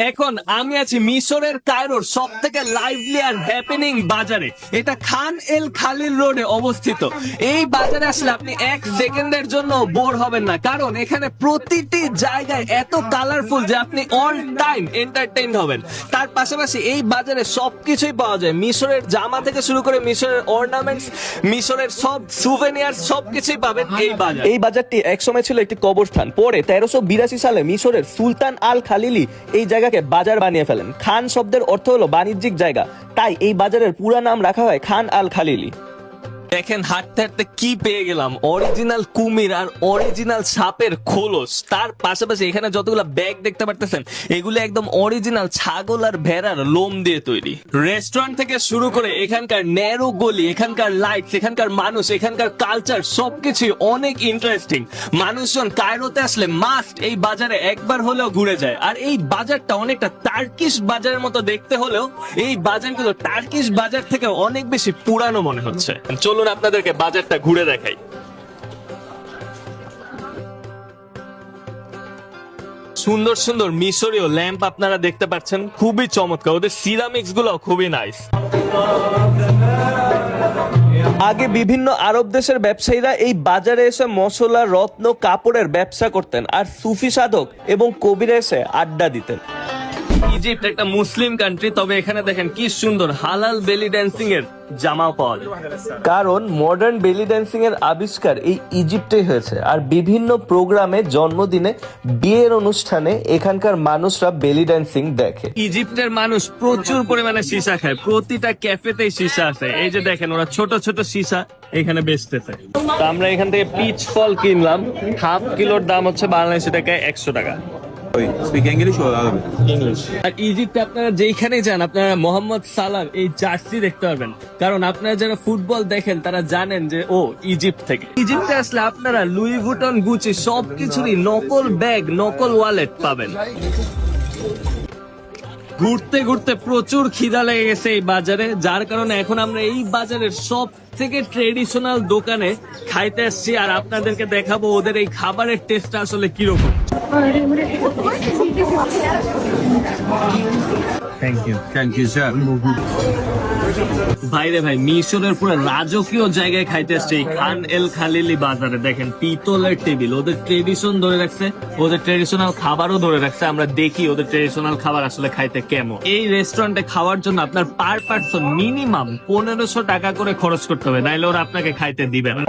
এখন আমি আছি মিশরের কায়রোর সব থেকে লাইভলি আর হ্যাপেনিং বাজারে। এটা খান এল খালিল রোডে অবস্থিত। এই বাজারে আসলে আপনি এক সেকেন্ডের জন্য বোর হবেন না, কারণ এখানে প্রতিটি জায়গায় এত কালারফুল যে আপনি অল টাইম এন্টারটেইন হবেন। তার পাশাপাশি এই বাজারে সবকিছুই পাওয়া যায়, মিশরের জামা থেকে শুরু করে মিশরের অর্নামেন্টস, মিশরের সব সুভেনিয়ার সবকিছুই পাবেন এই বাজার। এই বাজারটি একসময় ছিল একটি কবরস্থান, পরে 1382 সালে মিশরের সুলতান আল খালিলি এই জায়গাকে বাজার বানিয়ে ফেলেন। খান শব্দের অর্থ হলো বাণিজ্যিক জায়গা, তাই এই বাজারের পুরো নাম রাখা হয় খান আল খালিলি। দেখেন হাঁটতে হাঁটতে কি পেয়ে গেলাম, অরিজিনাল কুমির আর অরিজিনাল সাপের খোলস। তার পাশাপাশি এখানে যতগুলো ব্যাগ দেখতে পারতেছেন এগুলো একদম অরিজিনাল ছাগল আর ভেড়ার লোম দিয়ে তৈরি। রেস্টুরেন্ট থেকে শুরু করে এখানকার ন্যারো গলি, এখানকার লাইটস, এখানকার মানুষ, এখানকার কালচার সবকিছুই অনেক ইন্টারেস্টিং। মানুষজন কায়রোতে আসলে মাস্ট এই বাজারে একবার হলেও ঘুরে যায়। আর এই বাজারটা অনেকটা টার্কিশ বাজারের মতো দেখতে হলেও এই বাজারগুলো টার্কিশ বাজার থেকে অনেক বেশি পুরানো মনে হচ্ছে। চলুন আপনাদেরকে বাজারটা ঘুরে দেখাই। সুন্দর সুন্দর মিশরীয় ল্যাম্প আপনারা দেখতে পাচ্ছেন, খুবই চমৎকার। ওদের সিরামিক্স গুলো খুবই নাইস। আগে বিভিন্ন আরব দেশের ব্যবসায়ীরা এই বাজারে এসে মশলা, রত্ন, কাপড়ের ব্যবসা করতেন, আর সুফি সাধক এবং কবিরা এসে আড্ডা দিতেন। ইজিপ্ট একটা মুসলিম কান্ট্রি, তবে এখানে দেখেন কি সুন্দর হালাল বেলি ড্যান্সিং এর জামাও পাওয়া যায়। কারণ মডার্ন বেলি ড্যান্সিং এর আবিষ্কার এই ইজিপ্টেই হয়েছে, আর বিভিন্ন প্রোগ্রামে, জন্মদিনে, বিয়ের অনুষ্ঠানে এখানকার মানুষরা বেলি ড্যান্সিং দেখে। ইজিপ্টের মানুষ প্রচুর পরিমাণে সীসা খায়, প্রতিটা ক্যাফেতেই সীসা আছে। এই যে দেখেন ওরা ছোট ছোট সীসা এখানে বেচতেছে। তো আমরা এখান থেকে পিচ ফল কিনলাম, হাফ কিলোর দাম হচ্ছে বাংলাদেশি টাকায় 100 টাকা। Speak English or Arabic? আর ইজিপ্টে আপনারা যেখানে যান আপনারা মোহাম্মদ সালার এই জার্সি দেখতে পারবেন, কারণ আপনারা যারা ফুটবল দেখেন তারা জানেন যে ও ইজিপ্ট থেকে। ইজিপ্টে আসলে আপনারা লুই ভুটন, গুচি সবকিছুরই নকল ব্যাগ, নকল ওয়ালেট পাবেন। ঘুরতে ঘুরতে প্রচুর খিদা লেগে গেছে এই বাজারে, যার কারণে এখন আমরা এই বাজারের সব থেকে ট্রেডিশনাল দোকানে খাইতে আসছি, আর আপনাদেরকে দেখাবো ওদের এই খাবারের টেস্ট আসলে কিরকম। Thank you, sir. ভাইরে ভাই, মিশরের পুরো রাজকীয় জায়গায় খাইতে আসছে এই খান এল খালিলি বাজারে। দেখেন পিতলের টেবিল, ওদের ট্রেডিশন ধরে রাখছে, ওদের ট্রেডিশনাল খাবারও ধরে রাখছে। আমরা দেখি ওদের ট্রেডিশনাল খাবার আসলে খাইতে কেমন। এই রেস্টুরেন্টে খাওয়ার জন্য আপনার পার পার্সন মিনিমাম 1500 টাকা করে খরচ করতে হবে, নাইলে ওরা আপনাকে খাইতে দিবে না।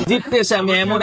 জিততে এসে আমি এমন